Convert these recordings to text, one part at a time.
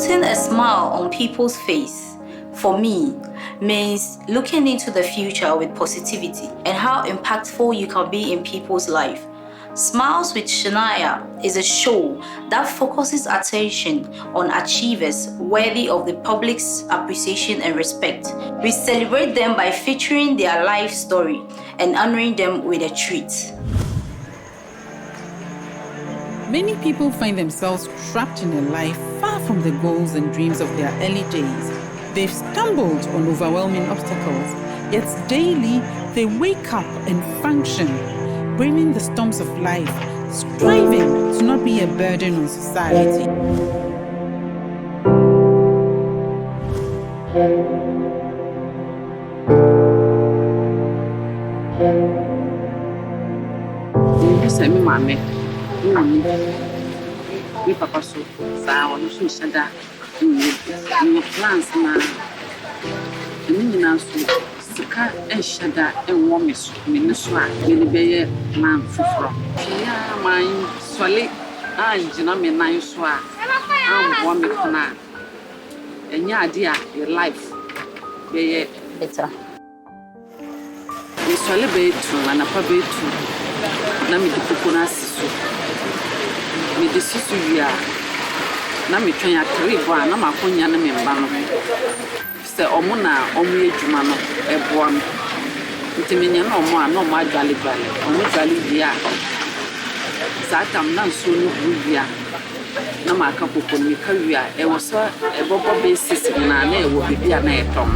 Putting a smile on people's face, for me, means looking into the future with positivity and how impactful you can be in people's life. Smiles with Shania is a show that focuses attention on achievers worthy of the public's appreciation and respect. We celebrate them by featuring their life story and honoring them with a treat. Many people find themselves trapped in a life far from the goals and dreams of their early days. They've stumbled on overwhelming obstacles, yet daily they wake up and function, braving the storms of life, striving to not be a burden on society. We papa so sa ono so shada ni plans na ni na so sika en shada en wo me so me so a me be ye man fufuro ya man sole anjina me nan so a am wo me kana enya ade a your life be ye Better. me sole be tu na pa be tu na me dikoko na siso me disisu ya na me twen akrebo a na makonya na me mba no se omo na omo edwuma no ebo am ntimenya na omo a na omo adwale omo dwale bia satam na so no bia na maka popo ni ka wia e wo so e bobo be sisi na na e wo bibia na e tom.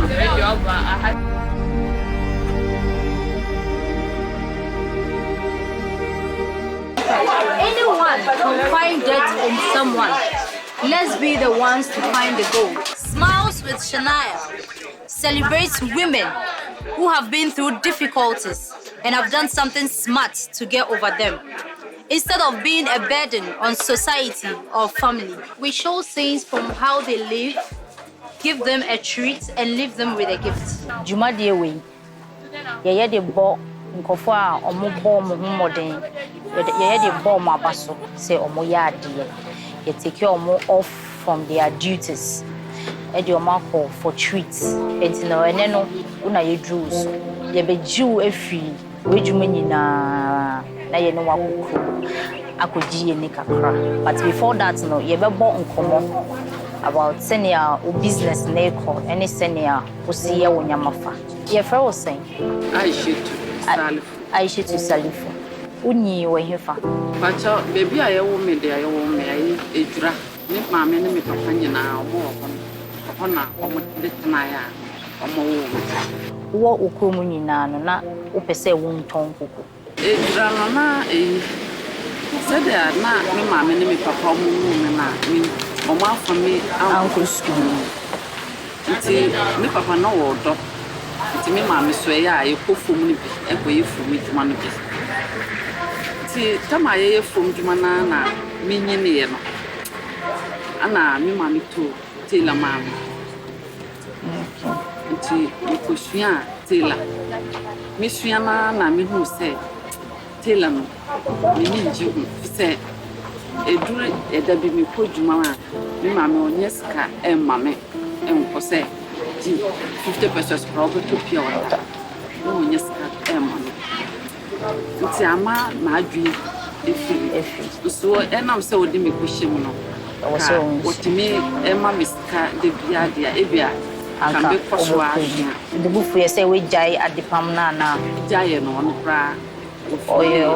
Anyone can find death in someone. Let's be the ones to find the goal. Smiles with Shania celebrates women who have been through difficulties and have done something smart to get over them. Instead of being a burden on society or family, we show scenes from how they live, give them a treat, and leave them with a gift. Jumadi away. Yaya de bo nkofo a omo bo mo homoden. Yaya de bo mo abaso say omo ya ade. You take omo off from their duties. E de omo call for treats. Enti na ene no una ye druso. Ye be jiu efi we dwuma nyina na ye no wakoko akoji ye ni kakra. But before that no ye be bo nkomo about senior business na eko any senior osiye wonyamafa. Ye fra wo sen Aisha to Salifu. Unyi we hefa. Pacho baby ayewo me de ayewo me ayi ejura ni maame ne me papa nyina omo na omo de tena ya omo wo okomu nyina no na opese wo nton koko ejura no na said na me maame ne me papa omo me na me omo afa me uncle school nti me papa na wo do nti me maame so ya ekofom ni bi ekoye fom djuma no bi nti tama ye fom djuma na me nyine ye no ana me maame to tela maame nti ekosua tela me sua na me hu se tela no me nji hu se edure eda bi me ko djuma ma me maame onyeska mame enko se 50 pesos probe to pia water no onyeska mame nti ama na adwi efi so enam se odi me ko hyem no wotimi ema miska de bia dia ebia kambe koswa the bufu ye say we jai adipam na jai no no pra okay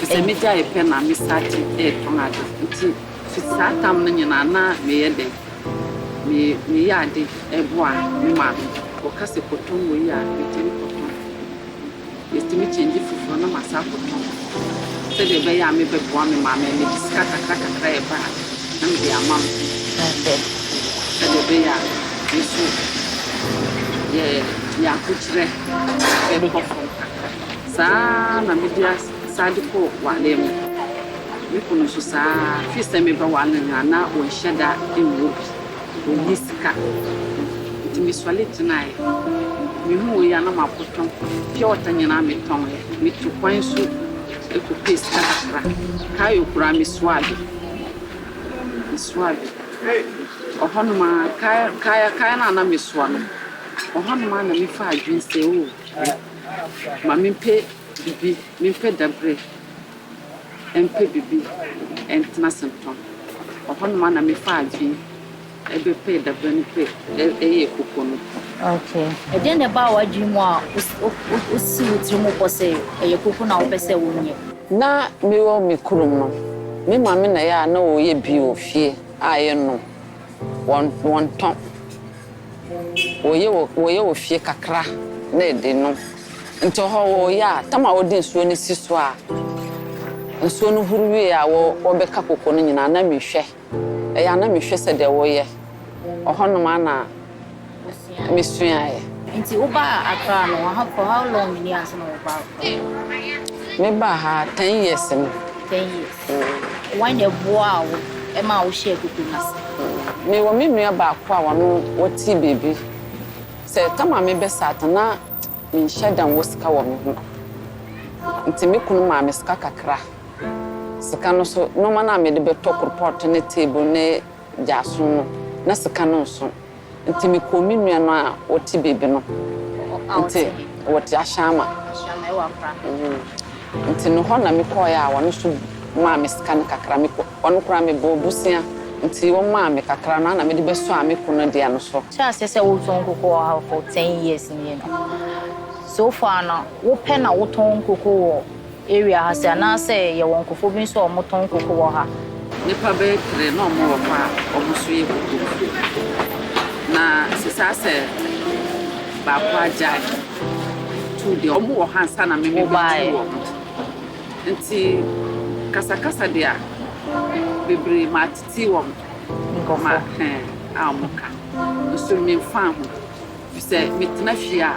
se me jai pe na me sati e tonade nti satam no nyina na me ye de me ya de eboa me ma o kase koton wo ya bitimi koton yetimi change fufu na masa koton se de be ya me be boa me ma me diska kakra e ba na me ya mam se de be ya yesu ya kuchire e koton sa na me dia sadiko wale mu me kunu so sa fi se me ba wale na o hyeda enwo bi Yiska. It Miss Wallet tonight. We are not my potom. Pure Tanyana me tongue. Me to point soup. It could taste Kayo Kura Miss Swabby. Miss Swabby. Ohonoma kaya na mesoa no. Ohonoma na me fa adwin se o. Ma mempe bibi, mempe dabre. Empe bibi, entna senton. Ohonoma na me fa adwin. Ebe pe dabre ni pe eye koko no. Okay. E den de ba wa adwin mu a o si wotri mu ko se eye koko na wo pese wo nye. Na me wo me kurum no. Me ma me na ya na wo ye bi ofie aye no. Won ton. Woye ofie kakra na ede no. Nti ho wo ya tama wo din suo ni siso a. Nsuo no huruwe a wo beka kokko no nyina na mehwe. E ya na mehwe se de wo ye. Ohono ma na mesua ye. Nti wo ba Accra no for how long ni ase no wo ba? Me ba ha 10 years no. 10 years. When the boa wo e ma wo share kokko na se. Me wo me nua ba akwa wono woti bebi. Se tama me be satana me nhyedan wo sika wo me ho. Nti me kunu ma me sika kakra. Sika no so no mana me de be top report ne table ne jaso no. Na sika no so. Nti me ko me nua no a woti bebi no. Nti woti ashama. Ashama e wa Accra. Nti no ho na me ko ya wono so ma me sika ne kakra me ko. Ono kura me bo busia. Nti wo ma me kakra na me de be so a me ko no dia no so. So as say wo ton koko for 10 years ni no. So far na wo pe na wo ton koko wo area ha se na say ye won kofo bi so o mo ton koko wo ha. Nipa be tre na mo wo pa o mo so ye koko. Na sisa se ba kwa jai. Tu de o mo wo hansa na me wo. Nti kasa dia bebre matiti wo ngoma amuka so me fa ho se metna hwia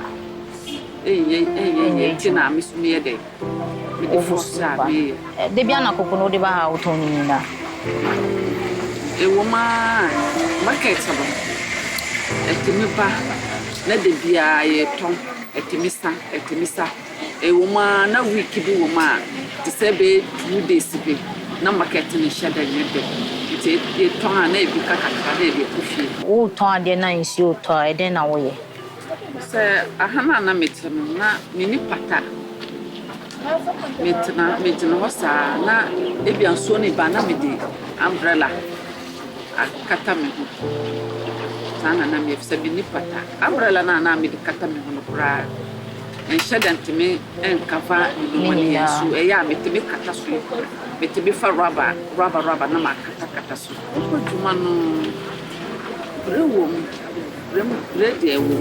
tina me so me de me de fosa me de bia na koko no de ba ha oton ni na e wo ma market abo etimi ba na de bia ye ton etimisa e wo ma na week bi wo ma ti se be 2 days bi na market ni shada ni de ti ton na e bi kakaka na e bi kufi wo ton ade na nsi o to e den na wo ye se ahana na metem na mini pata metna hosa na e bi anso ni ba na me di umbrella akata me ho sana na me fse mini pata umbrella na me di kata me ho no kura en shada ntime en kava no mani so e ya metime kata so metime fa rubber na ma kata so ko juma no re de wo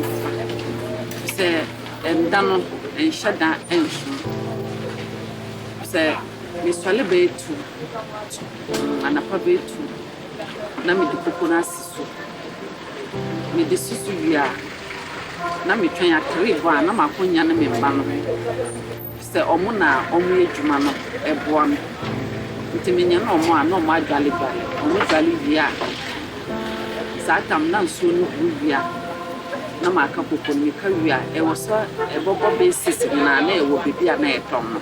se endano en shada en so se mi swale betu anapa betu na me di kokona siso me di siso wia na me twan akre bo na makonya na me ba no se omo na omo edwuma no eboa no ntimenya na omo a na omo adwale omo dwale wia satam na nso no wia na maka kokon mi ka wia e wo so e bobo be sisi na e wo bibia na e tom no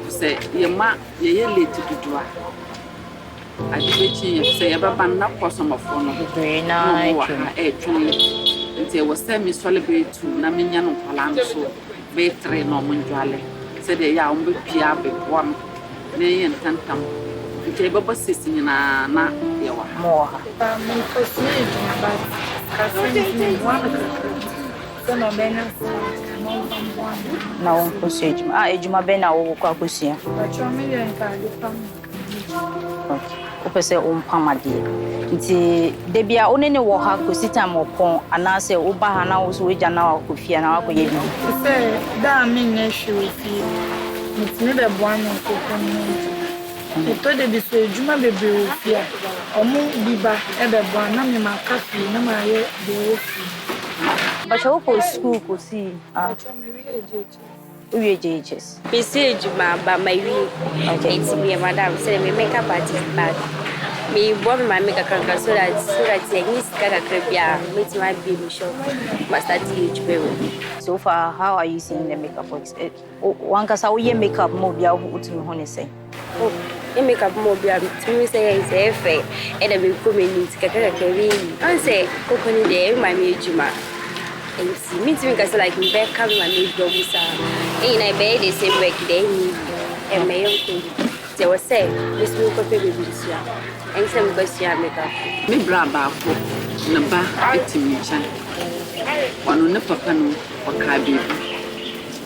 se ye ma ye late dudua adi be chi se ye baba na kosomofo no very nice e twon nti e wo se mi celebrate na menya no kwala nso be tre no mo ndwale se de ya ombe pia be bom na ye ntantam nti e baba sisi na ye wa mo ha na won kosej ejuma be na wo kwa kosia o pese o mpamade nti de bia one ne wo ha kosita mo pon anase wo ba ha na wo so eja na wa kofia na wa ko ye bi se da mi ne hwe nti be boan ko ko to de bi so ejuma bebe ofia omo biba e be boan na me makafi na ma ye de ofi but you go school ko si we JHS message ma ba my we okay it's me madam say me make up artist bag me born my make a kanka so that any skaka krabia meet my baby shop master TH baby. So far how are you seeing the makeup works? One kasa we makeup mo bia wo utumi ho ne say. Oh, make up more be to say is fair and a big community kakaka. I say coconut day my major. And see me to make us like back up my maid dogs are. Ain't I bed the same work day and my uncle. They were saying, Miss Milk baby this year. And some question make up. Me braba ko na ba etimi chan. Wano ne papa no oka baby.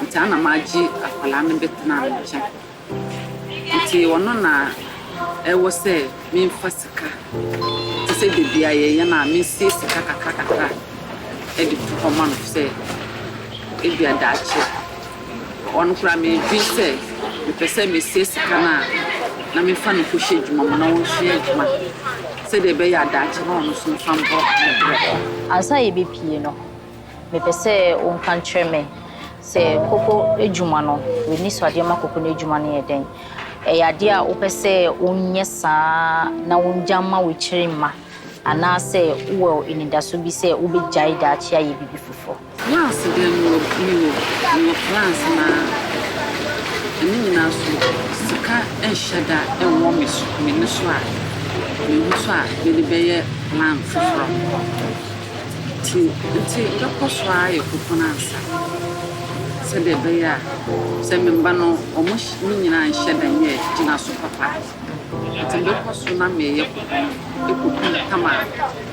Nti ana maji akwala ne betena na chan. Nti wono na ewo se me mfasika. Ti se bibia ye na me sie sika kakaka. Edi to common say ebi adache. Ono kura me bi se me pese me sie sika na me fa no kohye dwuma na won hye dwuma. Se de be ya adache na ono so fambo. Asa ye be pie no. Me pese on kan treme. Se koko edwuma no, we ni so ade ma koko na edwuma na ye den. E ya de a wo pese onye saa na wonjama we chirima. Ana say well in the so be say we be jai da chia ye bibi fufo. Yes, then no plans na eni na so sika enhyada enwo mesu me no so a me be ye plan fufro. Ti dokoswa ye kuponansa. Se de be ya se me mba no omo nyina enhyada ye gina so papa. Ti dokoswa na me ye kama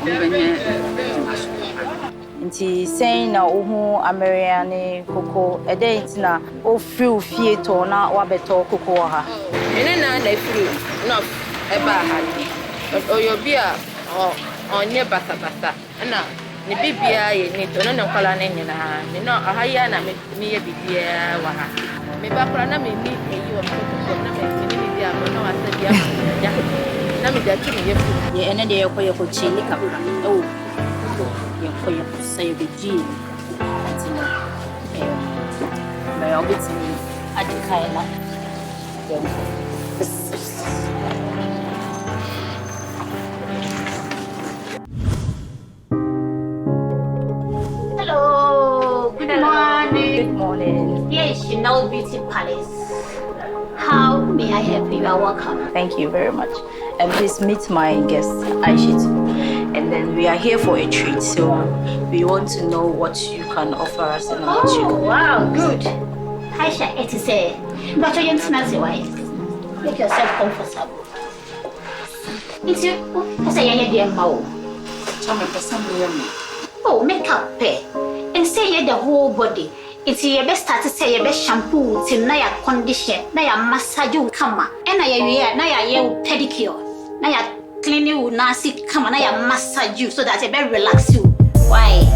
onbenye gina so papa. Nti saying na ohu Ameriane koko ede ntina o free fie to na wa beto koko ha. Ene na free no eba ha. Oyobia onye basa na ne bibia ye ni to no nkwala na nyina me no ahaya na me ye bibia wa ha. Me ba kra na me ni eyi o koko na me ni bibia mo no asabia ya. Na me da tu ye fu. Ye ene de ye ko chini kapra. Oh. For your say the gene my obiti adikaila Hello, good morning. Good morning. Here is Chanel Beauty Palace. How may I help you? You are welcome. Thank you very much. And please meet my guest, Aishit. And then we are here for a treat, so we want to know what you can offer us and what you. Wow, good. Aisha, it is a but you wife. Make yourself comfortable. It's you. I say, I dear Mao. Oh, makeup pay. And say the whole body. It's your best start to say your best shampoo till na condition, na massage you come, and I pedicure, na clean you, nasty come and I massage you so that I better relax you. Why?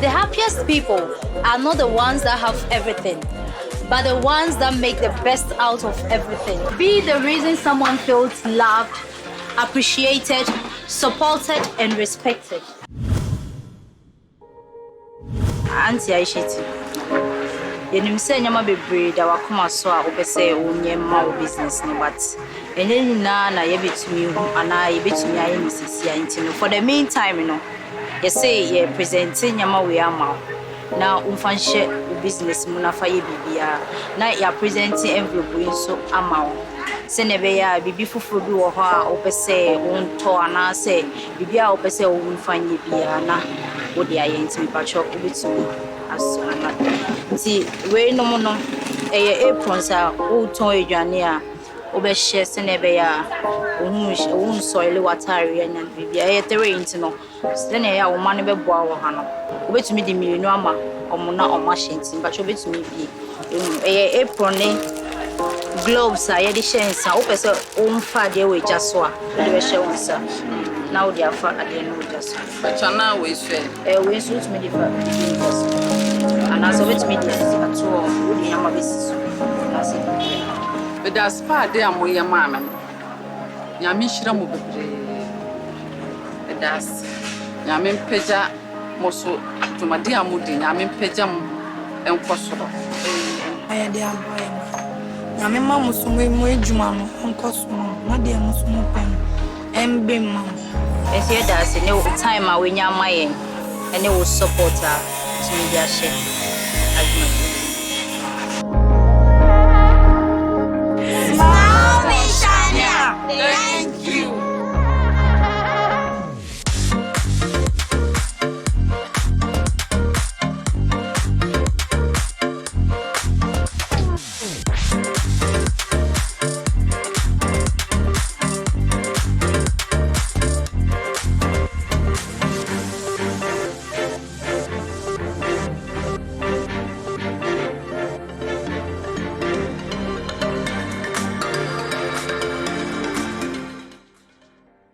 The happiest people are not the ones that have everything, but the ones that make the best out of everything. Be the reason someone feels loved, appreciated, supported, and respected. Auntie Aishiti, you say nyama bebre da wakoma so a obese onye ma o business no, but enye na yebetumi hu ana yebetumi aye misisi ya ntino. For the meantime, you know, you say you presenting nyama we ama na umfanshe business mu na fa ye bibia na ya presenting envelope so ama se ne be ya bibi fufuru bi wo ho a obese unto ana se bibia obese umfanye bia na wo de aye ntimi pacho obetumi aso na nti we no mo no eye apron sa wo ton edwane a obehye se ne be ya ohun soile watare na bibia eye tere nti no se ne ya wo ma ne be boa wo ha no obetumi di milenu ama omo na omo hyenti but obetumi bi eye apron ne gloves a yɛde hyɛ nsa wopɛ sɛ womfa adeɛ wɔ agya so a wode bɛhyɛ wo nsa na wode afa adeɛ no wɔ agya so Bachana we swear. wei nso wotumi de fa adeɛ wɔ agya so anaasɛ wobɛtumi de ato hɔ wode nyama bɛsi so anaasɛ But as far as I'm with your mamma, Yamishra Mubri, a das Yamin Peja Mosso to my dear Moody, Yamin Pejam and Kosovo. ayɛ de aboa ma na me ma mo so mo adwuma no nkɔ so no na de mo so mo pɛn ɛmbe ma ɛsɛ yɛda ase ne wo time a wonya ama yɛn ɛne wo support a tumi de ahyɛ adwuma Small Mishania.